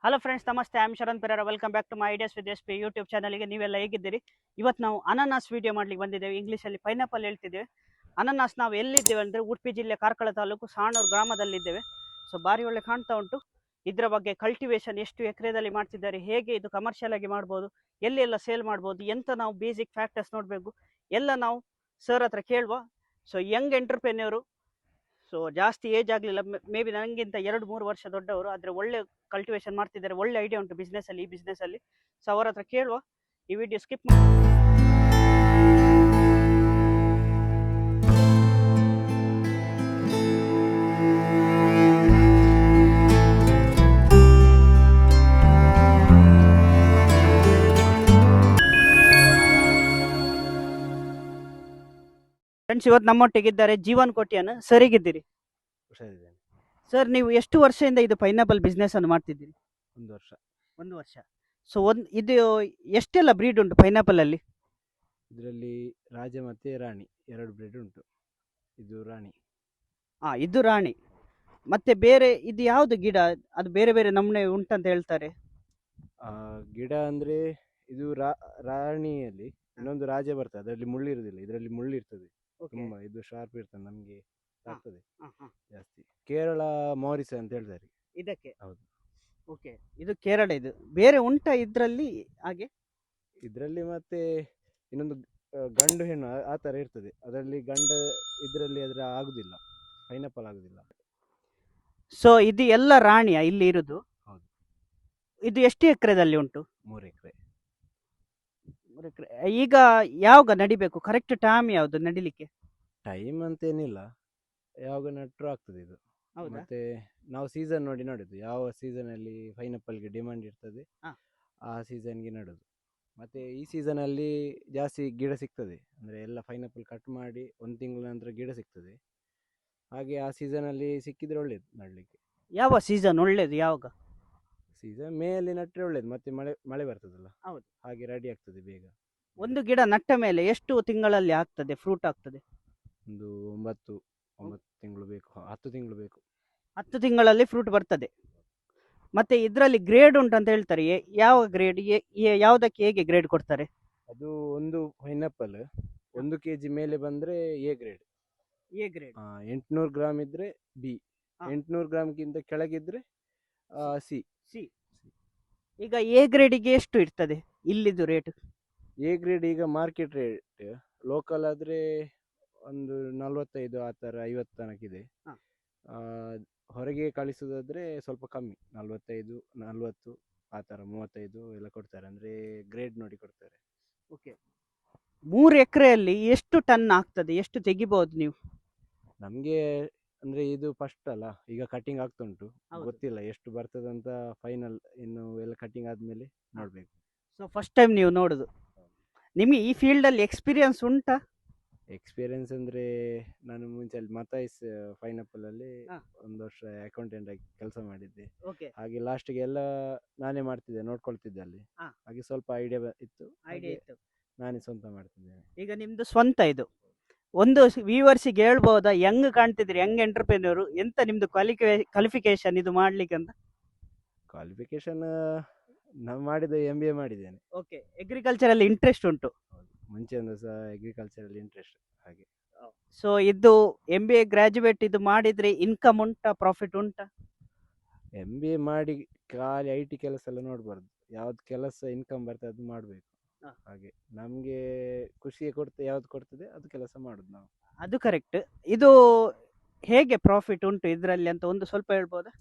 Hello friends, ನಮಸ್ತೆ. I am Sharan Pereira. Welcome back to my ideas with S P YouTube ಚಾನಲ್ಗೆ ನೀವೆಲ್ಲ ಹೇಗಿದ್ದೀರಿ? ಇವತ್ತು ನಾವು ಅನಾನಸ್ ವಿಡಿಯೋ ಮಾಡ್ಲಿಕ್ಕೆ ಬಂದಿದ್ದೇವೆ. ಇಂಗ್ಲೀಷಲ್ಲಿ ಪೈನಾಪಲ್ ಹೇಳ್ತಿದ್ದೇವೆ. ಅನಾನಸ್ ನಾವು ಎಲ್ಲಿದ್ದೇವೆ ಅಂದರೆ ಉಡುಪಿ ಜಿಲ್ಲೆ ಕಾರ್ಕಳ ತಾಲೂಕು ಸಾಣೂರು ಗ್ರಾಮದಲ್ಲಿದ್ದೇವೆ. ಸೊ ಭಾರಿ ಒಳ್ಳೆ ಕಾಣ್ತಾ ಉಂಟು. ಇದರ ಬಗ್ಗೆ ಕಲ್ಟಿವೇಶನ್ ಎಷ್ಟು ಎಕರೆದಲ್ಲಿ ಮಾಡ್ತಿದ್ದಾರೆ, ಹೇಗೆ ಇದು ಕಮರ್ಷಿಯಲ್ ಆಗಿ ಮಾಡ್ಬೋದು, ಎಲ್ಲೆಲ್ಲ ಸೇಲ್ ಮಾಡ್ಬೋದು, ಎಂತ ನಾವು ಬೇಸಿಕ್ ಫ್ಯಾಕ್ಟರ್ಸ್ ನೋಡಬೇಕು ಎಲ್ಲ ನಾವು ಸರ್ ಹತ್ರ ಕೇಳುವ. ಸೊ ಯಂಗ್ ಎಂಟರ್ಪ್ರೆನ್ಯೂರು, ಸೊ ಜಾಸ್ತಿ ಏಜ್ ಆಗಲಿಲ್ಲ, ಮೇ ಬಿ ನನಗಿಂತ 2-3 ವರ್ಷ ದೊಡ್ಡವರು, ಆದರೆ ಒಳ್ಳೆ ಕಲ್ಟಿವೇಶನ್ ಮಾಡ್ತಿದ್ದಾರೆ, ಒಳ್ಳೆ ಐಡಿಯಾ ಉಂಟು ಈ ಬಿಸ್ನೆಸ್ ಅಲ್ಲಿ. ಸೊ ಅವರ ಹತ್ರ ಕೇಳುವ. ಈ ವಿಡಿಯೋ ಸ್ಕಿಪ್ ಮಾಡಿ. ಫ್ರೆಂಡ್ಸ್, ಇವತ್ತು ನಮ್ಮೊಟ್ಟಿಗಿದ್ದಾರೆ ಜೀವನ್ ಕೋಟ್ಯಾನ್. ಸರ್ ಹೇಗಿದ್ದೀರಿ? ಹುಷಾರಿದ್ದೇನೆ. ಸರ್, ನೀವು ಎಷ್ಟು ವರ್ಷದಿಂದ ಇದು ಪೈನಾಪಲ್ ಬಿಸ್ನೆಸ್ ಅನ್ನು ಮಾಡ್ತಿದ್ದೀರಿ? 1 ವರ್ಷ. 1 ವರ್ಷ. ಸೊ ಇದು ಎಷ್ಟೆಲ್ಲ ಬ್ರೀಡ್ ಉಂಟು ಪೈನಾಪಲ್ ಅಲ್ಲಿ? ಇದರಲ್ಲಿ ರಾಜ ಮತ್ತೆ ರಾಣಿ 2 ಬ್ರೀಡ್ ಉಂಟು. ಇದು ರಾಣಿ. ಇದು ರಾಣಿ. ಮತ್ತೆ ಬೇರೆ ಇದು ಯಾವುದು ಗಿಡ? ಅದು ಬೇರೆ ಬೇರೆ ನಮೂನೆ ಉಂಟಂತ ಹೇಳ್ತಾರೆ. ಗಿಡ ಅಂದ್ರೆ ಇದು ರಾಣಿಯಲ್ಲಿ ಇನ್ನೊಂದು ರಾಜ ಬರ್ತದೆ, ಅದರಲ್ಲಿ ಮುಳ್ಳಿರುವುದಿಲ್ಲ, ಇದರಲ್ಲಿ ಮುಳ್ಳಿರ್ತದೆ. ತುಂಬಾ ಇದು ಶಾರ್ಪ್ ಇರ್ತದೆ, ನಮ್ಗೆ ಆಗ್ತದೆ ಜಾಸ್ತಿ. ಕೇರಳ ಮಾರಿಸ್ ಅಂತ ಹೇಳ್ತಾರೆ ಇದಕ್ಕೆ. ಹೌದು. ಓಕೆ, ಇದು ಕೇರಳ. ಇದು ಬೇರೆ ಉಂಟಾ ಇದರಲ್ಲಿ ಹಾಗೆ? ಇದರಲ್ಲಿ ಮತ್ತೆ ಇನ್ನೊಂದು ಗಂಡು ಹೆಣ್ಣು ಆ ತರ ಇರ್ತದೆ. ಅದರಲ್ಲಿ ಗಂಡು ಇದರಲ್ಲಿ ಅದರ ಆಗುದಿಲ್ಲ, ಪೈನಾಪಲ್ ಆಗುದಿಲ್ಲ. ಸೊ ಇದು ಎಲ್ಲ ರಾಣಿಯ ಇಲ್ಲಿ ಇರುದು? ಹೌದು. ಇದು ಎಷ್ಟು ಎಕರೆದಲ್ಲಿ ಉಂಟು? 3 ಎಕರೆ. 3 ಎಕರೆ. ಈಗ ಯಾವಾಗ ನಡಿಬೇಕು? ಕರೆಕ್ಟ್ ಟೈಮ್ ಯಾವುದು ನಡಿಲಿಕ್ಕೆ? ಟೈಮ್ ಅಂತ ಏನಿಲ್ಲ, ಯಾವಾಗ ನಟ್ರು ಆಗ್ತದೆ ಇದು. ಮತ್ತೆ ನಾವು ಸೀಸನ್ ನೋಡಿ ನಡುದು, ಯಾವ ಸೀಸನ್ ಅಲ್ಲಿ ಪೈನಾಪಲ್ಗೆ ಡಿಮಾಂಡ್ ಇರ್ತದೆ ಆ ಸೀಸನ್ಗೆ ನಡುದು. ಮತ್ತೆ ಈ ಸೀಸನ್ ಅಲ್ಲಿ ಜಾಸ್ತಿ ಗಿಡ ಸಿಗ್ತದೆ, ಅಂದ್ರೆ ಎಲ್ಲ ಪೈನಾಪಲ್ ಕಟ್ ಮಾಡಿ 1 ತಿಂಗಳ ನಂತರ ಗಿಡ ಸಿಗ್ತದೆ. ಹಾಗೆ ಆ ಸೀಸನ್ ಅಲ್ಲಿ ಸಿಕ್ಕಿದ್ರೆ ಒಳ್ಳೇದು ನಡ್ಲಿಕ್ಕೆ. ಯಾವ ಸೀಸನ್ ಒಳ್ಳೇದು? ಯಾವಾಗ? ಸೀಸನ್ ಮೇ ಅಲ್ಲಿ ನಟ್ರೆ ಒಳ್ಳೇದು, ಮತ್ತೆ ಮಳೆ ಮಳೆ ಬರ್ತದಲ್ಲ. ಹೌದು. ಹಾಗೆ ರೆಡಿ ಆಗ್ತದೆ ಬೇಗ. ಒಂದು ಗಿಡ ನಟ್ಟ ಮೇಲೆ ಎಷ್ಟು ತಿಂಗಳಲ್ಲಿ ಆಗ್ತದೆ ಫ್ರೂಟ್ ಆಗ್ತದೆ? ಒಂದು 9 ತಿಂಗಳು ಬೇಕು, 10 ತಿಂಗಳು ಬೇಕು. 10 ತಿಂಗಳಲ್ಲಿ ಫ್ರೂಟ್ ಬರ್ತದೆ. ಮತ್ತೆ ಇದರಲ್ಲಿ ಗ್ರೇಡ್ ಉಂಟಂತ ಹೇಳ್ತಾರೆ. ಯಾವ ಗ್ರೇಡ್? ಯಾವುದಕ್ಕೆ ಹೇಗೆ ಗ್ರೇಡ್ ಕೊಡ್ತಾರೆ? ಅದು ಒಂದು ಪೈನಾಪಲ್ 1 kg ಮೇಲೆ ಬಂದ್ರೆ ಎ ಗ್ರೇಡ್. 800 ಗ್ರಾಮ್ ಇದ್ರೆ ಬಿ, 800 ಗ್ರಾಮ್ಗಿಂತ ಕೆಳಗಿದ್ರೆ ಸಿ. ಈಗ ಎ ಗ್ರೇಡಿಗೆ ಎಷ್ಟು ಇರ್ತದೆ ಇಲ್ಲಿದು ರೇಟ್? ಎ ಗ್ರೇಡ್ ಈಗ ಮಾರ್ಕೆಟ್ ರೇಟ್ ಲೋಕಲ್ ಆದ್ರೆ ಒಂದು 45 ಆ ಥರ 50 ತನಕಿದೆ. ಹೊರಗೆ ಕಳಿಸೋದಾದ್ರೆ ಸ್ವಲ್ಪ ಕಮ್ಮಿ, 45 40 ಆ ಥರ 35 ಎಲ್ಲ ಕೊಡ್ತಾರೆ, ಅಂದ್ರೆ ಗ್ರೇಡ್ ನೋಡಿ ಕೊಡ್ತಾರೆ. ಓಕೆ. 3 ಎಕರೆಯಲ್ಲಿ ಎಷ್ಟು ಟನ್ ಆಗ್ತದೆ? ಎಷ್ಟು ತೆಗಿಬಹುದು ನೀವು? ನಮ್ಗೆ ಅಂದ್ರೆ ಇದು ಫಸ್ಟ್ ಅಲ್ಲ, ಈಗ ಕಟಿಂಗ್ ಆಗ್ತಾ ಉಂಟು, ಗೊತ್ತಿಲ್ಲ ಎಷ್ಟು ಬರ್ತದಂತ. ಫೈನಲ್ ಇನ್ನು ಎಲ್ಲ ಕಟಿಂಗ್ ಆದ್ಮೇಲೆ ನೋಡ್ಬೇಕು. ಸೊ ಫಸ್ಟ್ ಟೈಮ್ ನೀವು ನೋಡುದು. ನಿಮಗೆ ಈ ಫೀಲ್ಡ್ ಅಲ್ಲಿ ಎಕ್ಸ್ಪೀರಿಯನ್ಸ್ ಉಂಟಾ? ಎಕ್ಸ್ಪೀರಿಯನ್ಸ್ ಅಂದ್ರೆ ನಾನು ಮುಂಚೆ ಅಲ್ಲಿ ಮತಾಯ್ಸ್ ಪೈನಾಪಲ್ ಅಲ್ಲಿ 1 ವರ್ಷ ಅಕೌಂಟೆಂಟ್ ಆಗಿ ಕೆಲಸ ಮಾಡಿದ್ದೆ. ಹಾಗೆ ಲಾಸ್ಟ್ಗೆ ಎಲ್ಲ ನಾನೇ ಮಾಡ್ತಿದ್ದೆ, ನೋಡ್ಕೊಳ್ತಿದ್ದೆ ಅಲ್ಲಿ. ಹಾಗೆ ಸ್ವಲ್ಪ ಐಡಿಯಾ ಇತ್ತು, ನಾನೇ ಸ್ವಂತ ಮಾಡ್ತಿದ್ದೇನೆ. ಈಗ ನಿಮ್ದು ಸ್ವಂತ ಇದು. ಒಂದು ವ್ಯೂವರ್ಸಿಗೆ ಹೇಳ್ಬೋದಾ, ಹೆಂಗ್ ಕಾಣ್ತಿದ್ರಿ, ಯಂಗ್ ಎಂಟರ್ಪ್ರೆನ್ಯೂರ್, ಎಂತ ನಿಮ್ದು ಕ್ವಾಲಿಫಿಕೇಶನ್ ಇದು ಮಾಡ್ಲಿಕ್ಕೆ ಅಂತ? ಕ್ವಾಲಿಫಿಕೇಶನ್ ನಾವು ಮಾಡಿದ MBA ಮಾಡಿದ್ದೇನೆ. ಓಕೆ. ಅಗ್ರಿಕಲ್ಚರ್ ಅಲ್ಲಿ ಇಂಟ್ರೆಸ್ಟ್ ಉಂಟು? ಮುಂಚೆಯಿಂದ ಸಹ ಅಗ್ರಿಕಲ್ಚರ್ ಅಲ್ಲಿ ಇಂಟ್ರೆಸ್ಟ್. ಹಾಗೆ. ಸೊ ಇದು MBA ಗ್ರಾಜುಯೇಟ್ ಇದು ಮಾಡಿದ್ರೆ ಇನ್ಕಮ್ ಉಂಟಾ, ಪ್ರಾಫಿಟ್ ಉಂಟಾ? MBA ಮಾಡಿ ಖಾಲಿ IT ಕೆಲಸ ಎಲ್ಲ ನೋಡ್ಬಾರ್ದು, ಯಾವ್ದು ಕೆಲಸ ಇನ್ಕಮ್ ಬರ್ತದೆ ಅದು ಮಾಡ್ಬೇಕು. ಹಾಗೆ ನಮ್ಗೆ ಖುಷಿಗೆ ಯಾವ್ದು ಕೊಡ್ತದೆ ಅದು ಕೆಲಸ ಮಾಡುದು ನಾವು. ಅದು ಕರೆಕ್ಟ್. ಇದು ಹೇಗೆ ಪ್ರಾಫಿಟ್ ಉಂಟು ಇದರಲ್ಲಿ ಅಂತ ಒಂದು ಸ್ವಲ್ಪ ಹೇಳ್ಬೋದಾ?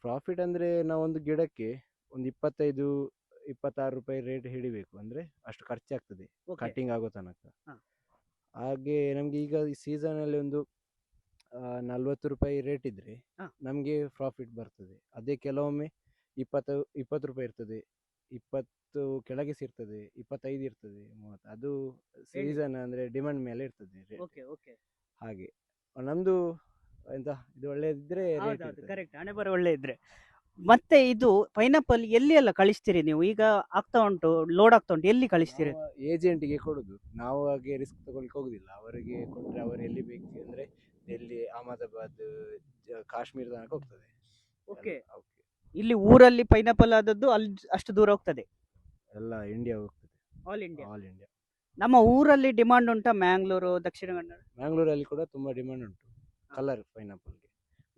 ಪ್ರಾಫಿಟ್ ಅಂದ್ರೆ ನಾವು ಒಂದು ಗಿಡಕ್ಕೆ ಒಂದು 25-26 ರೂಪಾಯಿ ರೇಟ್ ಹಿಡಿಬೇಕು, ಅಂದ್ರೆ ಅಷ್ಟು ಖರ್ಚಾಗ್ತದೆ ಕಟಿಂಗ್ ಆಗೋ ತನಕ. ಹಾಗೆ ನಮ್ಗೆ ಈಗ ಈ ಸೀಸನ್ ಅಲ್ಲಿ ಒಂದು 40 ರೂಪಾಯಿ ರೇಟ್ ಇದ್ರೆ ನಮ್ಗೆ ಪ್ರಾಫಿಟ್ ಬರ್ತದೆ. ಅದೇ ಕೆಲವೊಮ್ಮೆ 20 ರೂಪಾಯಿ ಇರ್ತದೆ, 20 ಕೆಳಗೆ ಸಿಗ್ತದೆ, 25 ಇರ್ತದೆ, 30. ಅದು ಸೀಸನ್ ಅಂದ್ರೆ ಡಿಮಾಂಡ್ ಮೇಲೆ ಇರ್ತದೆ. ಹಾಗೆ ನಮ್ದು ಎಂತ ಇದು ಒಳ್ಳೆದಿದ್ರೆ ಕರೆಕ್ಟ್, ಹಣೆ ಬರ ಒಳ್ಳೆ ಇದ್ರೆ. ಮತ್ತೆ ಇದು ಪೈನಾಪಲ್ ಎಲ್ಲಿ ಎಲ್ಲ ಕಳಿಸ್ತೀರಿ ನೀವು? ಈಗ ಆಗ್ತಾ ಉಂಟು, ಲೋಡ್ ಆಗ್ತಾ ಉಂಟು, ಎಲ್ಲಿ ಕಳಿಸ್ತೀರಿ? ಏಜೆಂಟ್ಗೆ ಕೊಡುದು, ನಾವು ಹಾಗೆ ರಿಸ್ಕ್ ತಗೊಳ್ಳಿಕ್ಕೆ ಹೋಗುದಿಲ್ಲ. ಅವರಿಗೆ ಕೊಟ್ರೆ ಅವರು ಎಲ್ಲಿ ಬೇಕು ಅಂದ್ರೆ ಡೆಲ್ಲಿ, ಅಹಮದಾಬಾದ್, ಕಾಶ್ಮೀರ ತನಕ ಹೋಗ್ತದೆ. ಓಕೆ. ಇಲ್ಲಿ ಊರಲ್ಲಿ ಪೈನಾಪಲ್ ಆದದ್ದು ಅಲ್ಲಿ ಅಷ್ಟು ದೂರ ಹೋಗ್ತದೆ. ಎಲ್ಲ ಇಂಡಿಯಾ ಹೋಗ್ತದೆ, ಆಲ್ ಇಂಡಿಯಾ. All India. ನಮ್ಮ ಊರಲ್ಲಿ ಡಿಮಾಂಡ್ ಉಂಟಾ ಮ್ಯಾಂಗ್ಳೂರು ದಕ್ಷಿಣ ಕನ್ನಡ? ಮ್ಯಾಂಗ್ಳೂರಲ್ಲಿ ಕೂಡ ತುಂಬಾ ಡಿಮಾಂಡ್ ಉಂಟು ಕಲರ್ ಪೈನಾಪಲ್ಗೆ.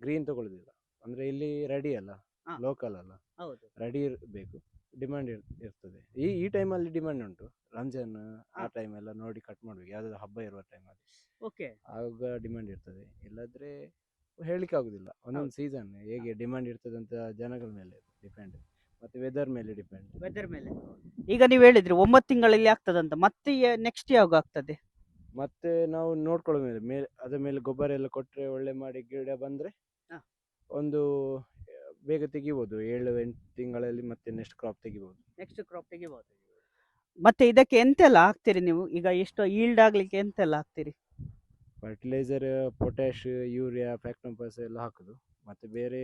ಗ್ರೀನ್ ತಗೊಳ್ಳೋದಿಲ್ಲ, ಅಂದ್ರೆ ಇಲ್ಲಿ ರೆಡಿ ಅಲ್ಲ, ಹಾ. ಲೋಕಲ್ ಅಲ್ಲ, ಹೌದು. ರೆಡಿ ಇರಬೇಕು. ಡಿಮಾಂಡ್ ಇರ್ತದೆ. ಈ ಟೈಮಲ್ಲಿ ಡಿಮಾಂಡ್ ಉಂಟು. ರಂಜಾನ್ ಆ ಹಾ. ಟೈಮ್ ಎಲ್ಲ ನೋಡಿ ಕಟ್ ಮಾಡ್ಬೇಕು, ಯಾವ್ದಾದ್ರು ಹಬ್ಬ ಇರುವ ಟೈಮಲ್ಲಿ ಓಕೆ. ಆಗ ಡಿಮಾಂಡ್ ಇರ್ತದೆ. ಇಲ್ಲದ್ರೆ ಹೇಳಿಕ್ಕೆ ಆಗುದಿಲ್ಲ. ಒಂದೊಂದು ಸೀಸನ್ ಹೇಗೆ ಡಿಮಾಂಡ್ ಇರ್ತದೆ ಅಂತ ಜನಗಳ ಮೇಲೆ ಡಿಪೆಂಡ್, ಮತ್ತೆ ವೆದರ್ ಮೇಲೆ ಡಿಪೆಂಡ್. ವೆದರ್ ಮೇಲೆ. ಈಗ ನೀವು ಹೇಳಿದ್ರಿ 9 ತಿಂಗಳಲ್ಲಿ ಆಗ್ತದಂತ, ಮತ್ತೆ ನೆಕ್ಸ್ಟ್ ಯಾವಾಗ ಆಗ್ತದೆ? ಮತ್ತೆ ನಾವು ನೋಡ್ಕೊಳ್ಳೋ ಮೇಲೆ ಅದ್ರ ಮೇಲೆ ಗೊಬ್ಬರ ಎಲ್ಲ ಕೊಟ್ರೆ ಒಳ್ಳೆ ಮಾಡಿ ಗಿಡ ಬಂದ್ರೆ ಹಾ. ಒಂದು ಬೇಗ ತೆಗಿಬಹುದು, 7-8 ತಿಂಗಳಲ್ಲಿ ಮತ್ತೆ ನೆಕ್ಸ್ಟ್ ಕ್ರಾಪ್ ತೆಗಿಬಹುದು. ನೆಕ್ಸ್ಟ್ ಕ್ರಾಪ್ ತೆಗಿಬಹುದು. ಮತ್ತೆ ಇದಕ್ಕೆ ಎಂತೆಲ್ಲ ಹಾಕ್ತೀರಿ ನೀವು? ಈಗ ಎಷ್ಟು ಈಲ್ಡ್ ಆಗ್ಲಿಕ್ಕೆ ಎಂತೆಲ್ಲ ಹಾಕ್ತೀರಿ? ಫರ್ಟಿಲೈಸರ್, ಪೊಟ್ಯಾಶ್, ಯೂರಿಯಾ, ಫ್ಯಾಕ್ಟಂಪಾಸ್ ಎಲ್ಲ ಹಾಕುದು. ಮತ್ತೆ ಬೇರೆ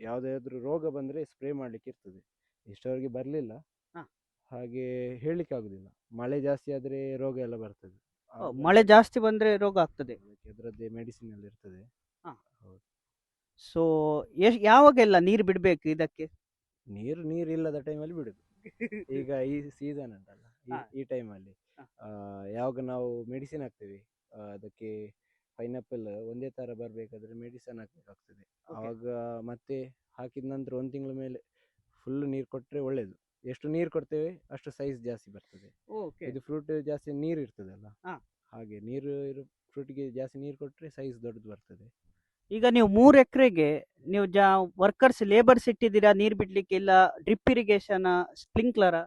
ಯಾವುದಾದ್ರೂ ರೋಗ ಬಂದ್ರೆ ಸ್ಪ್ರೇ ಮಾಡ್ಲಿಕ್ಕೆ ಇರ್ತದೆ. ಇಷ್ಟವರೆಗೆ ಬರಲಿಲ್ಲ, ಹಾ. ಹಾಗೆ ಹೇಳಲಿಕ್ಕೆ ಆಗುದಿಲ್ಲ. ಮಳೆ ಜಾಸ್ತಿ ಆದ್ರೆ ರೋಗ ಎಲ್ಲ ಬರ್ತದೆ. ಮಳೆ ಜಾಸ್ತಿ ಬಂದ್ರೆ ರೋಗ ಆಗ್ತದೆ. ಅದರದ್ದೇ ಮೆಡಿಸಿನ್ ಎಲ್ಲ ಇರ್ತದೆ. ಹಾ. ಹೌದು. ಸೊ ಯಾವಾಗೆಲ್ಲ ನೀರು ಬಿಡ್ಬೇಕು ಇದಕ್ಕೆ? ನೀರು ಇಲ್ಲದ ಟೈಮಲ್ಲಿ ಬಿಡುದು. ಈಗ ಈ ಸೀಸನ್ ಉಂಟಲ್ಲ, ಹಾ. ಈ ಟೈಮಲ್ಲಿ ಹಾ. ಯಾವಾಗ ನಾವು ಮೆಡಿಸಿನ್ ಹಾಕ್ತೇವೆ, ಅದಕ್ಕೆ ಪೈನಾಪಲ್ ಒಂದೇ ತರ ಬರ್ಬೇಕಾದ್ರೆ ಮೆಡಿಸಿನ್ ಹಾಕ್ಬೇಕಾಗ್ತದೆ. ಆವಾಗ ಮತ್ತೆ ಹಾಕಿದ ನಂತರ 1 ತಿಂಗಳ ಮೇಲೆ ಫುಲ್ ನೀರು ಕೊಟ್ರೆ ಒಳ್ಳೇದು. ಎಷ್ಟು ನೀರು ಕೊಡ್ತೇವೆ ಅಷ್ಟು ಸೈಜ್ ಜಾಸ್ತಿ ಬರ್ತದೆ. ಇದು ಫ್ರೂಟ್ ಜಾಸ್ತಿ ನೀರು ಇರ್ತದಲ್ಲ, ಹಾ. ಹಾಗೆ ನೀರು ಫ್ರೂಟ್ಗೆ ಜಾಸ್ತಿ ನೀರು ಕೊಟ್ರೆ ಸೈಜ್ ದೊಡ್ಡದು ಬರ್ತದೆ. ಈಗ ನೀವು 3 ಎಕರೆಗೆ ನೀವು ವರ್ಕರ್ಸ್ ಲೇಬರ್ಸ್ ಇಟ್ಟಿದ್ದೀರಾ ನೀರು ಬಿಡ್ಲಿಕ್ಕೆ, ಇಲ್ಲ ಡ್ರಿಪ್ ಇರಿಗೇಷನ್, ಸ್ಪ್ರಿಂಕ್ಲರ್?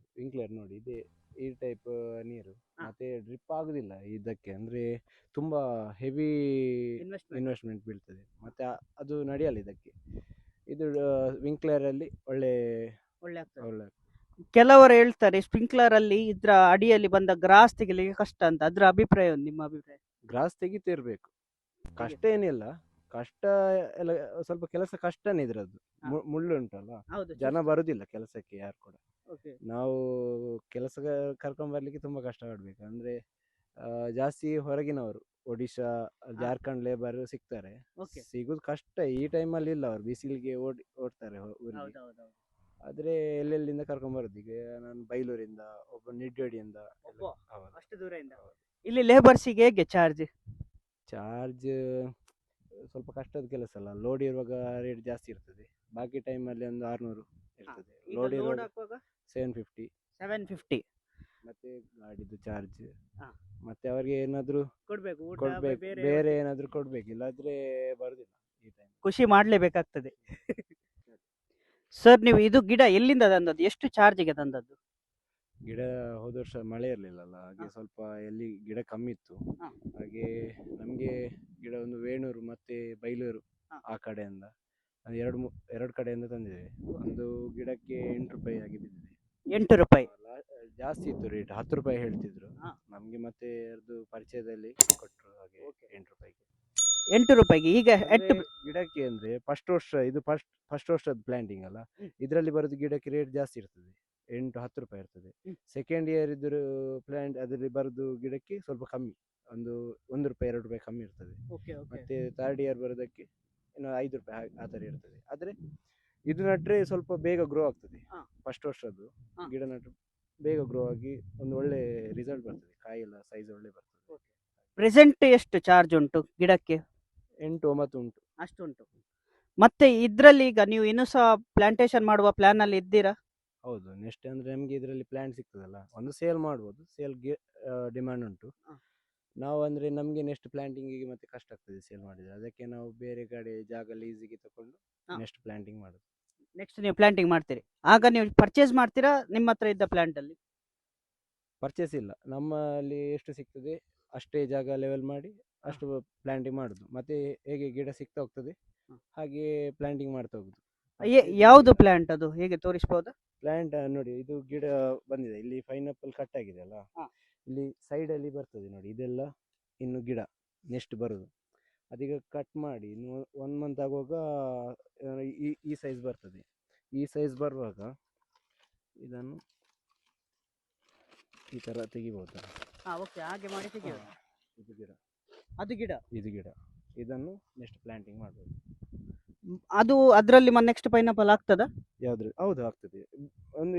ಸ್ಪ್ರಿಂಕ್ಲರ್ ನೋಡಿ, ಇದೇ ಈ ಟೈಪ್ ನೀರು. ಹಾ. ಮತ್ತೆ ಡ್ರಿಪ್ ಆಗುದಿಲ್ಲ ಇದಕ್ಕೆ, ಅಂದ್ರೆ ತುಂಬಾ ಹೆವಿ ಇನ್ವೆಸ್ಟ್ಮೆಂಟ್ ಬೀಳ್ತದೆ, ಮತ್ತೆ ಅದು ನಡೆಯಲ್ಲ ಇದಕ್ಕೆ. ಇದು ಸ್ಪ್ರಿಂಕ್ಲರ್ ಅಲ್ಲಿ ಒಳ್ಳೆ ಆಗ್ತದೆ. ಕೆಲವರು ಹೇಳ್ತಾರೆ ಸ್ಪ್ರಿಂಕ್ಲರ್ ಅಲ್ಲಿ ಇದ್ರ ಅಡಿಯಲ್ಲಿ ಬಂದ ಗ್ರಾಸ್ ತೆಗಿಲಿಕ್ಕೆ ಕಷ್ಟ ಅಂತ, ಅದ್ರ ಅಭಿಪ್ರಾಯ ನಿಮ್ಮ ಅಭಿಪ್ರಾಯ? ಗ್ರಾಸ್ ತೆಗಿತಿರ್ಬೇಕು, ಕಷ್ಟ ಏನಿಲ್ಲ. ಕಷ್ಟ ಎಲ್ಲ ಸ್ವಲ್ಪ ಕೆಲಸ ಕಷ್ಟನೇ ಇದ್ರದ್ದು. ಮುಳ್ಳು ಉಂಟಲ್ಲ, ಜನ ಬರುದಿಲ್ಲ ಕೆಲಸಕ್ಕೆ ಯಾರು ಕೂಡ. ನಾವು ಕೆಲಸ ಕರ್ಕೊಂಡ್ ಬರ್ಲಿಕ್ಕೆ ತುಂಬಾ ಕಷ್ಟ ಪಡ್ಬೇಕು. ಅಂದ್ರೆ ಜಾಸ್ತಿ ಹೊರಗಿನವರು, ಒಡಿಶಾ, ಜಾರ್ಖಂಡ್ ಲೇಬರ್ ಸಿಗ್ತಾರೆ. ಸಿಗುದು ಕಷ್ಟ. ಈ ಟೈಮಲ್ಲಿ ಇಲ್ಲ, ಅವ್ರು ಬಿಸಿಲಿಗೆ ಓಡ್ತಾರೆ ಊರಿಗೆ. ಆದ್ರೆ ಎಲ್ಲೆಲ್ಲಿಂದ ಕರ್ಕೊಂಡ್ ಬರುದು. ಈಗ ನಾನು ಬೈಲೂರಿಂದ, ಒಬ್ಬ ನಿಡ್ಗಡಿಯಿಂದ. ಅಷ್ಟು ದೂರದಿಂದ. ಇಲ್ಲಿ ಲೇಬರ್ಸಿಗೆ ಹೇಗೆ ಚಾರ್ಜ್? ಸ್ವಲ್ಪ ಕಷ್ಟದ ಕೆಲಸ ಅಲ್ಲ, ಲೋಡ್ ಇರುವಾಗ ರೇಟ್ ಜಾಸ್ತಿ ಇರ್ತದೆ. ಬಾಕಿ ಟೈಮಲ್ಲಿ ಒಂದು 600 ಇರ್ತದೆ. ಲೋಡ್ ಇರುವಾಗ 750. ಮತ್ತೆ ಗಾಡಿದು ಚಾರ್ಜ್, ಮತ್ತೆ ಅವ್ರಿಗೆ ಏನಾದ್ರು ಕೊಡ್ಬೇಕು, ಬೇರೆ ಏನಾದ್ರು ಕೊಡ್ಬೇಕು, ಇಲ್ಲಾದ್ರೆ ಬರುದಿಲ್ಲ ಈ ಟೈಮ್. ಖುಷಿ ಮಾಡ್ಲೇಬೇಕಾಗ್ತದೆ. ಸರ್, ನೀವು ಇದು ಗಿಡ ಎಲ್ಲಿಂದ ತಂದದ್ದು? ಎಷ್ಟು ಚಾರ್ಜಿಗೆ ತಂದದ್ದು? ಗಿಡ ಹೋದ ವರ್ಷ ಮಳೆ ಇರ್ಲಿಲ್ಲಲ್ಲ, ಹಾಗೆ ಸ್ವಲ್ಪ ಎಲ್ಲಿ ಗಿಡ ಕಮ್ಮಿ ಇತ್ತು. ಹಾಗೆ ನಮ್ಗೆ ಗಿಡ ಒಂದು ವೇಣೂರು ಮತ್ತೆ ಬೈಲೂರು ಆ ಕಡೆಯಿಂದ ಎರಡು ಕಡೆಯಿಂದ ತಂದಿದ್ದೇವೆ. ಒಂದು ಗಿಡಕ್ಕೆ 8 ರೂಪಾಯಿ ಆಗಿ ಬಿದ್ದಿದೆ. 8 ರೂಪಾಯಿ ಜಾಸ್ತಿ ಇತ್ತು ರೇಟ್, 10 ರೂಪಾಯಿ ಹೇಳ್ತಿದ್ರು ನಮ್ಗೆ. ಮತ್ತೆ ಅದು ಪರಿಚಯದಲ್ಲಿ ಕೊಟ್ಟರು, ಹಾಗೆ 8 ರೂಪಾಯಿಗೆ. 8 ರೂಪಾಯಿಗೆ ಈಗ ಗಿಡಕ್ಕೆ ಅಂದ್ರೆ ಫಸ್ಟ್ ವರ್ಷದ ಪ್ಲಾಂಟಿಂಗ್ ಅಲ್ಲ, ಇದರಲ್ಲಿ ಬರೋದು ಗಿಡಕ್ಕೆ ರೇಟ್ ಜಾಸ್ತಿ ಇರ್ತದೆ, 8-10 ರೂಪಾಯಿ ಇರ್ತದೆ. ಸೆಕೆಂಡ್ ಇಯರ್ ಇದ್ರು ಪ್ಲಾಂಟ್ ಅದರಲ್ಲಿ ಬರೋದು ಗಿಡಕ್ಕೆ ಸ್ವಲ್ಪ ಕಮ್ಮಿ, ಒಂದು 1 ರೂಪಾಯಿ 2 ರೂಪಾಯಿ ಕಮ್ಮಿ ಇರ್ತದೆ. ಮತ್ತೆ ಥರ್ಡ್ ಇಯರ್ ಬರೋದಕ್ಕೆ ಇನ್ನು 5 ರೂಪಾಯಿ ಆ ಥರ ಇರ್ತದೆ. ಆದ್ರೆ ಇದು ನಟ್ರೆ ಸ್ವಲ್ಪ ಬೇಗ ಗ್ರೋ ಆಗ್ತದೆ. ಫಸ್ಟ್ ವರ್ಷದ್ದು ಗಿಡ ನಟ್ರೆ ಬೇಗ ಗ್ರೋ ಆಗಿ ಒಂದು ಒಳ್ಳೆ ರಿಸಲ್ಟ್ ಬರ್ತದೆ, ಕಾಯಿ ಎಲ್ಲ ಸೈಜ್ ಒಳ್ಳೆ ಬರ್ತದೆ. ಪ್ರೆಸೆಂಟ್ ಎಷ್ಟು ಚಾರ್ಜ್ ಉಂಟು ಗಿಡಕ್ಕೆ? 8-9 ಉಂಟು. ಅಷ್ಟು ಉಂಟು. ಮತ್ತೆ ಇದ್ರಲ್ಲಿ ಈಗ ನೀವು ಇನ್ನೂ ಸಹ ಪ್ಲಾಂಟೇಶನ್ ಮಾಡುವ ಪ್ಲಾನ್ ಅಲ್ಲಿ ಇದ್ದೀರಾ? ಹೌದು, ನೆಕ್ಸ್ಟ್ ಅಂದ್ರೆ ನಮ್ಗೆ ಇದರಲ್ಲಿ ಪ್ಲಾಂಟ್ ಸಿಗ್ತದಲ್ಲ, ಒಂದು ಸೇಲ್ ಮಾಡ್ಬೋದು, ಸೇಲ್ಗೆ ಡಿಮಾಂಡ್ ಉಂಟು. ನಾವು ಅಂದ್ರೆ ನಮ್ಗೆ ನೆಕ್ಸ್ಟ್ ಪ್ಲಾಂಟಿಂಗಿಗೆ ಮತ್ತೆ ಕಷ್ಟ ಆಗ್ತದೆ ಸೇಲ್ ಮಾಡಿದ್ರೆ, ಅದಕ್ಕೆ ನಾವು ಬೇರೆ ಕಡೆ ಜಾಗ ಲೀಸಿಗೆ ತಕೊಂಡು ನೆಕ್ಸ್ಟ್ ಪ್ಲಾಂಟಿಂಗ್ ಮಾಡೋದು. ನೆಕ್ಸ್ಟ್ ನೀವು ಪ್ಲಾಂಟಿಂಗ್ ಮಾಡ್ತೀರಿ, ಆಗ ನೀವು ಪರ್ಚೇಸ್ ಮಾಡ್ತೀರಾ ನಿಮ್ಮ ಹತ್ರ ಇದ್ದ ಪ್ಲಾಂಟ್ ಅಲ್ಲಿ? ಪರ್ಚೇಸ್ ಇಲ್ಲ, ನಮ್ಮಲ್ಲಿ ಎಷ್ಟು ಸಿಗ್ತದೆ ಅಷ್ಟೇ ಜಾಗ ಲೆವೆಲ್ ಮಾಡಿ ಅಷ್ಟು ಪ್ಲಾಂಟಿಂಗ್ ಮಾಡುದು. ಮತ್ತೆ ಹೇಗೆ ಗಿಡ ಸಿಗ್ತಾ ಹೋಗ್ತದೆ ಹಾಗೆ ಪ್ಲಾಂಟಿಂಗ್ ಮಾಡ್ತಾ ಹೋಗುದು. ಯಾವುದು ಪ್ಲಾಂಟ್ ಅದು ಹೇಗೆ ತೋರಿಸಬಹುದಾ? ಪ್ಲಾಂಟ್ ನೋಡಿ, ಇದು ಗಿಡ ಬಂದಿದೆ, ಇಲ್ಲಿ ಪೈನಾಪಲ್ ಕಟ್ ಆಗಿದೆ ಅಲ್ಲ, ಇಲ್ಲಿ ಸೈಡ್ ಅಲ್ಲಿ ಬರ್ತದೆ ನೋಡಿ, ಇದೆಲ್ಲ ಇನ್ನು ಗಿಡ ನೆಕ್ಸ್ಟ್ ಬರುದು. ಅದೀಗ ಕಟ್ ಮಾಡಿ 1 ಮಂತ್ ಆಗುವಾಗ ಈ ಸೈಜ್ ಬರ್ತದೆ. ಈ ಸೈಜ್ ಬರುವಾಗ ಇದನ್ನು ಈ ತರ ತೆಗಿಬಹುದು. ಹಾಗೆ ಮಾಡಿ ತೆಗಿಯೋದು. ಇದು ಗಿಡ ಇದನ್ನು ನೆಕ್ಸ್ಟ್ ಪ್ಲಾಂಟಿಂಗ್ ಮಾಡ್ಬೋದು. ಅದು ಅದರಲ್ಲಿ ನೆಕ್ಸ್ಟ್ ಪೈನಾಪಲ್ ಆಗ್ತದ? ಯಾವ್ದು ಹೌದು ಆಗ್ತದೆ. ಒಂದು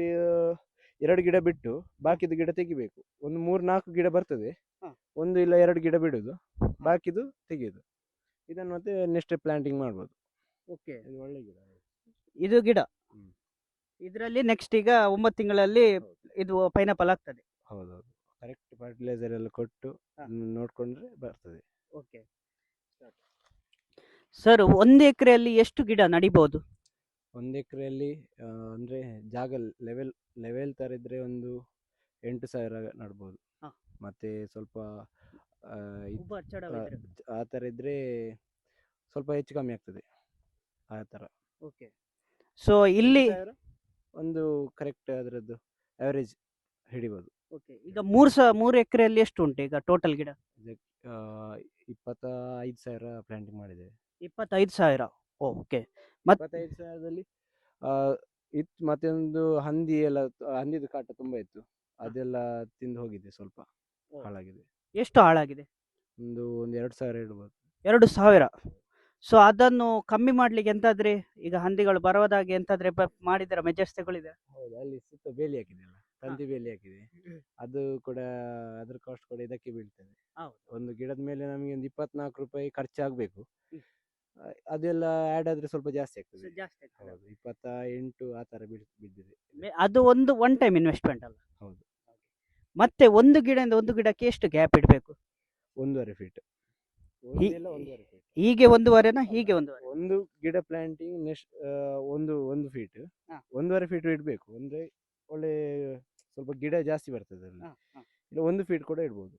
2 ಗಿಡ ಬಿಟ್ಟು ಬಾಕಿದು ಗಿಡ ತೆಗಿಬೇಕು. ಒಂದು 3-4 ಗಿಡ ಬರ್ತದೆ. ಹ. 1 ಇಲ್ಲ 2 ಗಿಡ ಬಿಡುದು, ಬಾಕಿದು ತೆಗೆಯುದು. ಇದನ್ನು ಮತ್ತೆ ನೆಕ್ಸ್ಟ್ ಪ್ಲಾಂಟಿಂಗ್ ಮಾಡ್ಬೋದು. ಓಕೆ, ಇದು ಒಳ್ಳೆ ಗಿಡ. ಇದು ಗಿಡ. ಹ್ಮ್. ಇದರಲ್ಲಿ ನೆಕ್ಸ್ಟ್ ಈಗ 9 ತಿಂಗಳಲ್ಲಿ ಹೌದು. ಇದು ಪೈನಾಪಲ್ ಆಗ್ತದೆ. ಹೌದೌದು, ಕರೆಕ್ಟ್ ಫರ್ಟಿಲೈಸರ್ ಎಲ್ಲ ಕೊಟ್ಟು ಹ. ನೋಡ್ಕೊಂಡ್ರೆ ಬರ್ತದೆ. ಓಕೆ ಸರ್, 1 ಎಕರೆಯಲ್ಲಿ ಎಷ್ಟು ಗಿಡ ನಡಿಬಹುದು? 1 ಎಕರೆಯಲ್ಲಿ ಅಂದ್ರೆ ಜಾಗ ಲೆವೆಲ್ ತರ ಇದ್ರೆ ಒಂದು 8,000 ನಡ್ಬೋದು. ಹ. ಮತ್ತೆ ಸ್ವಲ್ಪ ಆ, ಇದ್- ಉಬ್ಬ ಚಡವಿದ್ರೆ. ಆ ತರ ಇದ್ರೆ ಸ್ವಲ್ಪ ಹೆಚ್ಚು ಕಮ್ಮಿ ಆಗ್ತದೆ ಆ ತರ. ಓಕೆ, ಸೊ ಇಲ್ಲಿ 8,000 ಒಂದು ಕರೆಕ್ಟ್ ಅದರದ್ದು ಅವರೇಜ್ ಹಿಡಿಬೋದು. ಓಕೆ, ಈಗ 3 ಎಕರೆಯಲ್ಲಿ ಎಷ್ಟು ಉಂಟು ಈಗ ಟೋಟಲ್ ಗಿಡ? ಇದಕ್ಕೆ 25,000 ಪ್ಲಾಂಟಿಂಗ್ ಮಾಡಿದ್ದೇವೆ. 25,000. ಓಕೆ, ಮತ್ತೆ 25,000ದಲ್ಲಿ ಇತ್ತು, ಮತ್ತೆ ಒಂದು ಹಂದಿದು ಕಾಟ ತುಂಬಾ ಇತ್ತು, ಅದೆಲ್ಲ ತಿಂದು ಹೋಗಿದೆ, ಸ್ವಲ್ಪ ಓ. ಹಾಳಾಗಿದೆ. ಎಷ್ಟು ಹಾಳಾಗಿದೆ? ಒಂದು 2,000 ಇಡ್ಬೋದು. 2,000. ಸೊ ಅದನ್ನು ಕಮ್ಮಿ ಮಾಡ್ಲಿಕ್ಕೆ ಎಂತಾದ್ರೆ ಈಗ ಹಂದಿಗಳು ಬರೋದಾಗೆ ಎಂತಾದ್ರೆ ಮಾಡಿದಾರೆ, ಮೆಜರ್ಸ್ ತಗೊಳ್ಳಿದ್ದಾರೆ? ಹೌದು, ಅಲ್ಲಿ ಸುತ್ತ ಬೇಲಿ ಹಾಕಿದೆಯಲ್ಲ, ತಂತಿ ಬೇಲಿ ಹಾಕಿದೆ. ಅದು ಕೂಡ ಅದ್ರ ಕಾಸ್ಟ್ ಕೂಡ ಇದಕ್ಕೆ ಬೀಳ್ತದೆ. ಹೌದು. ಒಂದು ಗಿಡದ ಮೇಲೆ ನಮಗೆ ಒಂದು 24 ರೂಪಾಯಿ ಖರ್ಚಾಗಬೇಕು. ಹ್ಮ್. ಅದೆಲ್ಲ ಆ್ಯಡ್ ಆದ್ರೆ ಸ್ವಲ್ಪ ಜಾಸ್ತಿ ಆಗ್ತದೆ. ಜಾಸ್ತಿ ಆಗ್ತದೆ. ಹೌದು, 28 ಆ ತರ ಬಿದ್ದಿದೆ. ಅದು ಒಂದು ಒನ್ ಟೈಮ್ ಇನ್ವೆಸ್ಟ್ಮೆಂಟ್ ಅಲ್ಲ? ಹೌದು. ಮತ್ತೆ ಒಂದು ಗಿಡದಿಂದ ಒಂದು ಗಿಡಕ್ಕೆ ಎಷ್ಟು ಗ್ಯಾಪ್ ಇಡಬೇಕು? 1.5 ಫೀಟ್. ಹೀ- 1.5 ಫೀಟ್. ಹೀಗೆ 1.5 ಹೀಗೆ 1.5? ಒಂದು ಗಿಡ ಪ್ಲಾಂಟಿಂಗ್ ನೆಕ್ಸ್ಟ್ ಒಂದು ಫೀಟ್, ಹಾ. 1.5 ಫೀಟ್ ಇಡಬೇಕು. ಅಂದ್ರೆ ಒಳ್ಳೆ ಸ್ವಲ್ಪ ಗಿಡ ಜಾಸ್ತಿ ಬರ್ತದೆ ಅಲ್ಲಿ. ಇಲ್ಲ 1 ಫೀಟ್ ಕೂಡ ಇಡ್ಬೋದು.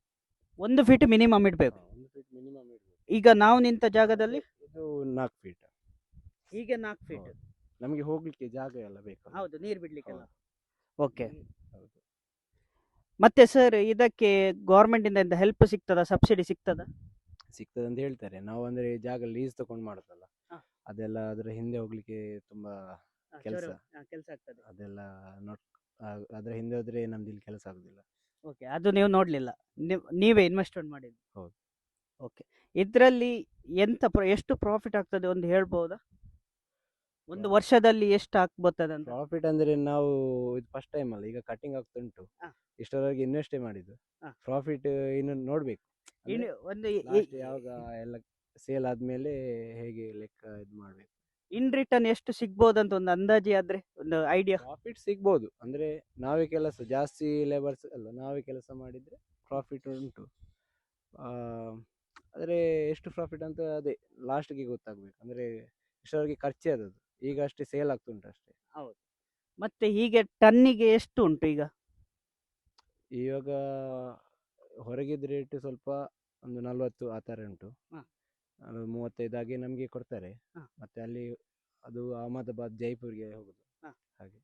1 ಫೀಟ್ ಮಿನಿಮಮ್ ಇಡಬೇಕು. 1 ಫೀಟ್ ಮಿನಿಮಮ್ ಇಡ್ಬೋದು. ಈಗ ನಾವು ನಿಂತ ಜಾಗದಲ್ಲಿ ಇದು 4 ಫೀಟ್. ಹೀಗೆ 4 ಫೀಟ್. ಹೌದು. ನಮಗೆ ಹೋಗ್ಲಿಕ್ಕೆ ಜಾಗ ಎಲ್ಲ ಬೇಕು. ಹೌದು, ನೀರು ಬಿಡ್ಲಿಕ್ಕೆಲ್ಲ. ಹೌದು. ಓಕೆ. ಹೌದು. ಮತ್ತೆ ಸರ್, ಇದಕ್ಕೆ ಗೌರ್ಮೆಂಟ್ ಇಂದ ಹೆಲ್ಪ್ ಸಿಗ್ತದ, ಸಬ್ಸಿಡಿ ಸಿಗ್ತದ? ಸಿಗ್ತದೆ ಅಂತ ಹೇಳ್ತಾರೆ. ನಾವು ಅಂದ್ರೆ ಜಾಗ ಲೀಸ್ ತಗೊಂಡು ಮಾಡುದಲ್ಲ, ಹಾ. ಅದೆಲ್ಲ ಅದ್ರ ಹಿಂದೆ ಹೋಗ್ಲಿಕ್ಕೆ ತುಂಬಾ ಕೆಲ್ಸ. ಕೆಲಸ ಆಗ್ತದೆ. ಅದೆಲ್ಲ ನೋಡ್ ಅದ್ರ ಹಿಂದೆ ಹೋದ್ರೆ ನಮ್ದು ಇಲ್ಲಿ ಕೆಲಸ ಆಗುದಿಲ್ಲ. ಓಕೆ, ಅದು ನೀವು ನೋಡ್ಲಿಲ್ಲ, ನೀವೇ ಇನ್ವೆಸ್ಟ್ಮೆಂಟ್ ಮಾಡಿದ್ದು? ಹೌದು. ಓಕೆ, ಇದರಲ್ಲಿ ಎಷ್ಟು ಪ್ರಾಫಿಟ್ ಆಗ್ತದೆ ಒಂದು ಹೇಳ್ಬೋದಾ? ಒಂದು ವರ್ಷದಲ್ಲಿ ಎಷ್ಟು ಆಗ್ಬೋತದೆ ಅಂತ? ಪ್ರಾಫಿಟ್ ಅಂದ್ರೆ ನಾವು ಇದು ಫಸ್ಟ್ ಟೈಮ್ ಅಲ್ಲ, ಈಗ ಕಟಿಂಗ್ ಆಗ್ತುಂಟು. ಹಾ. ಇಷ್ಟರವರೆಗೆ ಇನ್ವೆಸ್ಟೇ ಮಾಡಿದ್ದು. ಹಾ. ಪ್ರಾಫಿಟ್ ಇನ್ನು ನೋಡ್ಬೇಕು. ಒಂದು Last ಯಾವಾಗ ಎಲ್ಲ ಸೇಲ್ ಆದ್ಮೇಲೆ ಹೇಗೆ ಲೆಕ್ಕ ಇದು ಮಾಡ್ಬೇಕು. ಇನ್ ರಿಟರ್ನ್ ಎಷ್ಟು ಸಿಗ್ಬೋದಂತ ಒಂದು ಅಂದಾಜಿ ಆದ್ರೆ, ಒಂದು ಐಡಿಯಾ? ಪ್ರಾಫಿಟ್ ಸಿಗ್ಬೋದು, ಅಂದ್ರೆ ನಾವೇ ಜಾಸ್ತಿ ಲೇಬರ್ಸ್ ಅಲ್ಲ, ನಾವೇ ಕೆಲಸ ಮಾಡಿದ್ರೆ ಪ್ರಾಫಿಟ್ ಉಂಟು. ಆದ್ರೆ ಎಷ್ಟು ಪ್ರಾಫಿಟ್ ಅಂತ ಅದೇ ಲಾಸ್ಟ್ಗೆ ಗೊತ್ತಾಗ್ಬೇಕು. ಅಂದ್ರೆ ಇಷ್ಟರವರೆಗೆ ಖರ್ಚೇ ಅದದು, ಈಗ ಅಷ್ಟೇ ಸೇಲ್ ಆಗ್ತುಂಟು ಅಷ್ಟೇ. ಹೌದು. ಮತ್ತೆ ಹೀಗೆ ಟನ್ನಿಗೆ ಎಷ್ಟು ಉಂಟು ಈಗ? ಇವಾಗ ಹೊರಗಿದ ರೇಟ್ ಸ್ವಲ್ಪ ಒಂದು 40 ಆ ಥರ ಉಂಟು. ಹಾ. 35 ಹಾಗೆ ನಮಗೆ ಕೊಡ್ತಾರೆ. ಹಾ. ಮತ್ತೆ ಅಲ್ಲಿ ಅದು ಅಹಮದಾಬಾದ್, ಜೈಪುರ್ಗೆ ಹೋಗುದು. ಹಾ. ಹಾಗೆ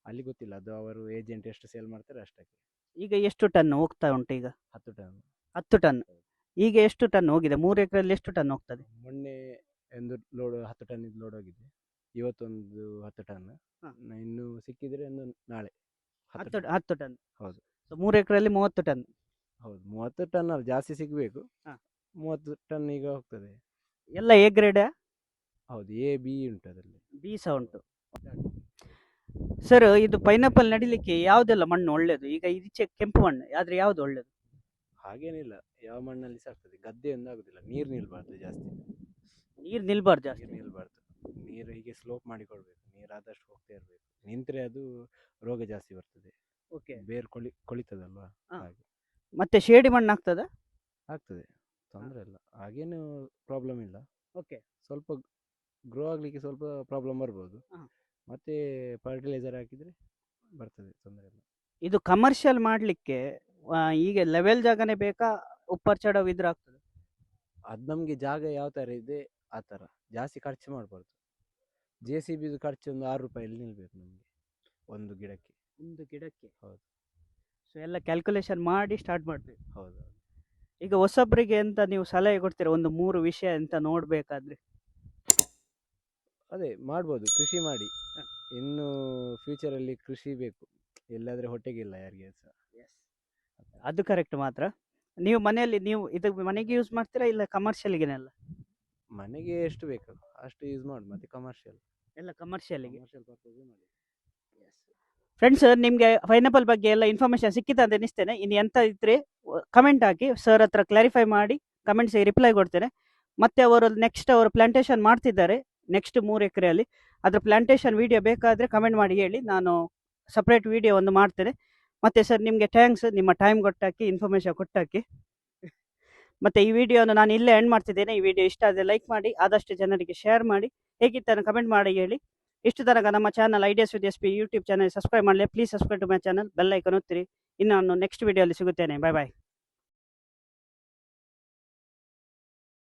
ಅಲ್ಲಿ ಗೊತ್ತಿಲ್ಲ, ಅದು ಅವರು ಏಜೆಂಟ್ ಎಷ್ಟು ಸೇಲ್ ಮಾಡ್ತಾರೆ ಅಷ್ಟಕ್ಕೆ. ಈಗ ಎಷ್ಟು ಟನ್ ಹೋಗ್ತಾ ಉಂಟು ಈಗ? 10 ಟನ್. 10 ಟನ್. ಈಗ ಎಷ್ಟು ಟನ್ ಹೋಗಿದೆ? 3 ಎಕರೆಯಲ್ಲಿ ಎಷ್ಟು ಟನ್ ಹೋಗ್ತದೆ? ಮೊನ್ನೆ ಒಂದು ಲೋಡ್ 10 ಟನ್ ಲೋಡ್ ಹೋಗಿದೆ. ಇವತ್ತೊಂದು 10 ಟನ್. ಹಾ. ಇನ್ನು ಸಿಕ್ಕಿದ್ರೆ ಒಂದು ನಾಳೆ 10 ಟನ್. ಹೌದು. 3 ಎಕರೆಯಲ್ಲಿ 30 ಟನ್. ಹೌದು, 30 ಟನ್ ಅಲ್ಲಿ ಜಾಸ್ತಿ ಸಿಗ್ಬೇಕು. ಹಾ. 30 ಟನ್ ಈಗ ಹೋಗ್ತದೆ. ಎಲ್ಲ ಎ ಗ್ರೇಡ್? ಹೌದು, ಎ ಬಿ ಉಂಟು ಅದರಲ್ಲಿ. ಬಿ ಸಹ ಉಂಟು. ಸರ್, ಇದು ಪೈನಾಪಲ್ ನಡಿಲಿಕ್ಕೆ ಯಾವ್ದೆಲ್ಲ ಮಣ್ಣು ಒಳ್ಳೇದು? ಈಗ ಈಚೆ ಕೆಂಪು ಮಣ್ಣು, ಆದ್ರೆ ಯಾವ್ದು ಒಳ್ಳೇದು? ಹಾಗೇನಿಲ್ಲ, ಯಾವ ಮಣ್ಣಲ್ಲಿ ಸಹ ಆಗ್ತದೆ. ಗದ್ದೆ ಒಂದು ಆಗುದಿಲ್ಲ, ನೀರು ನಿಲ್ಬಾರ್ದು ಜಾಸ್ತಿ. ನೀರು ನಿಲ್ಬಾರ್ದು ಜಾಸ್ತಿ? ನೀರು ನಿಲ್ಬಾರ್ದು. ನೀರು ಹೀಗೆ ಸ್ಲೋಪ್ ಮಾಡಿ ಕೊಡ್ಬೇಕು. ನೀರು ಆದಷ್ಟು ಹೋಗ್ತಾ ಇರ್ಬೇಕು. ನಿಂತ್ರೆ ಅದು ರೋಗ ಜಾಸ್ತಿ ಬರ್ತದೆ. ಓಕೆ. ಬೇರು ಕೊಳಿತದಲ್ವಾ, ಹಾ. ಹಾಗೆ. ಮತ್ತೆ ಶೇಡಿ ಮಣ್ಣು ಆಗ್ತದ? ಆಗ್ತದೆ, ತೊಂದರೆ ಇಲ್ಲ, ಹಾಗೇನು ಪ್ರಾಬ್ಲಮ್ ಇಲ್ಲ. ಓಕೆ. ಸ್ವಲ್ಪ ಗ್ರೋ ಆಗ್ಲಿಕ್ಕೆ ಸ್ವಲ್ಪ ಪ್ರಾಬ್ಲಮ್ ಬರ್ಬೋದು. ಹಾ. ಮತ್ತೆ ಫರ್ಟಿಲೈಸರ್ ಹಾಕಿದ್ರೆ ಬರ್ತದೆ, ತೊಂದರೆ ಇಲ್ಲ. ಇದು ಕಮರ್ಷಿಯಲ್ ಮಾಡ್ಲಿಕ್ಕೆ ಈಗ ಲೆವೆಲ್ ಜಾಗನೇ ಬೇಕಾ, ಉಪ್ಪರ್ ಚಡವ್ ಇದ್ರೆ ಆಗ್ತದೆ? ಅದು ನಮಗೆ ಜಾಗ ಯಾವ ಥರ ಇದೆ ಆ ಥರ, ಜಾಸ್ತಿ ಖರ್ಚು ಮಾಡಬಾರ್ದು. JCB ಖರ್ಚು ಒಂದು 6 ರೂಪಾಯಲ್ಲಿ ನಿಲ್ಬೇಕು ನಮಗೆ ಒಂದು ಗಿಡಕ್ಕೆ. ಒಂದು ಗಿಡಕ್ಕೆ? ಹೌದು. ಸೊ ಎಲ್ಲ ಕ್ಯಾಲ್ಕುಲೇಷನ್ ಮಾಡಿ ಸ್ಟಾರ್ಟ್ ಮಾಡ್ಬೇಕು. ಹೌದು. ಈಗ ಹೊಸಬ್ರಿಗೆ ಎಂತ ನೀವು ಸಲಹೆ ಕೊಡ್ತೀರಾ, ಒಂದು 3 ವಿಷಯ ಎಂತ ನೋಡ್ಬೇಕಾದ್ರೆ? ಅದೇ ಮಾಡ್ಬೋದು, ಕೃಷಿ ಮಾಡಿ. ಹ. ಇನ್ನು ಫ್ಯೂಚರಲ್ಲಿ ಕೃಷಿ ಬೇಕು, ಎಲ್ಲಾದ್ರೆ ಹೊಟ್ಟೆಗಿಲ್ಲ ಯಾರಿಗೆ ಸಹ. ಅದು ಕರೆಕ್ಟ್. ಮಾತ್ರ ನೀವು ಮನೆಯಲ್ಲಿ ಇದು ಮನೆಗೆ ಯೂಸ್ ಮಾಡ್ತೀರಾ ಇಲ್ಲ ಕಮರ್ಷಿಯಲ್ಗೆನೆಲ್ಲ? ಮನೆಗೆ ಎಷ್ಟು ಬೇಕು ಅಷ್ಟು ಯೂಸ್ ಮಾಡಿ, ಮತ್ತೆ ಕಮರ್ಷಿಯಲ್ ಎಲ್ಲ ಕಮರ್ಷಿಯಲ್ಗೆ. ಪರ್ಪಸ್ ಮಾಡಿ. ಫ್ರೆಂಡ್ಸ್, ನಿಮಗೆ ಪೈನಾಪಲ್ ಬಗ್ಗೆ ಎಲ್ಲ ಇನ್ಫಾರ್ಮೇಶನ್ ಸಿಕ್ಕಿದೆ ಅಂತ ಎನಿಸ್ತೇನೆ. ಇನ್ನು ಎಂತ ಇದ್ರೆ ಕಮೆಂಟ್ ಹಾಕಿ, ಸರ್ ಹತ್ರ ಕ್ಲಾರಿಫೈ ಮಾಡಿ ಕಮೆಂಟ್ಸ್ಗೆ ರಿಪ್ಲೈ ಕೊಡ್ತೇನೆ. ಮತ್ತೆ ಅವರು ನೆಕ್ಸ್ಟ್ ಅವರು ಪ್ಲಾಂಟೇಶನ್ ಮಾಡ್ತಿದ್ದಾರೆ ನೆಕ್ಸ್ಟ್ 3 ಎಕರೆಯಲ್ಲಿ. ಅದ್ರ ಪ್ಲಾಂಟೇಶನ್ ವಿಡಿಯೋ ಬೇಕಾದರೆ ಕಮೆಂಟ್ ಮಾಡಿ ಹೇಳಿ, ನಾನು ಸಪ್ರೇಟ್ ವಿಡಿಯೋ ಒಂದು ಮಾಡ್ತೇನೆ. ಮತ್ತೆ ಸರ್ ನಿಮಗೆ ಥ್ಯಾಂಕ್ಸ್, ನಿಮ್ಮ ಟೈಮ್ ಕೊಟ್ಟಾಕಿ, ಇನ್ಫಾರ್ಮೇಶನ್ ಕೊಟ್ಟಾಕಿ. ಮತ್ತೆ ಈ ವಿಡಿಯೋನ ನಾನು ಇಲ್ಲೇ ಎಂಡ್ ಮಾಡ್ತಿದ್ದೇನೆ. ಈ ವಿಡಿಯೋ ಇಷ್ಟ ಆದರೆ ಲೈಕ್ ಮಾಡಿ, ಆದಷ್ಟು ಜನರಿಗೆ ಶೇರ್ ಮಾಡಿ, ಹೇಗಿತ್ತು ಕಮೆಂಟ್ ಮಾಡಿ ಹೇಳಿ. ಇಷ್ಟು ತನಕ ನಮ್ಮ channel ideas with SP YouTube channel subscribe ಮಾಡಲಿ. Please subscribe to my channel, bell icon ಒತ್ತಿರಿ. ಇನ್ನು ನಾನು ನೆಕ್ಸ್ಟ್ ವಿಡಿಯೋಲಿ ಸಿಗುತ್ತೇನೆ. ಬಾಯ್ ಬಾಯ್.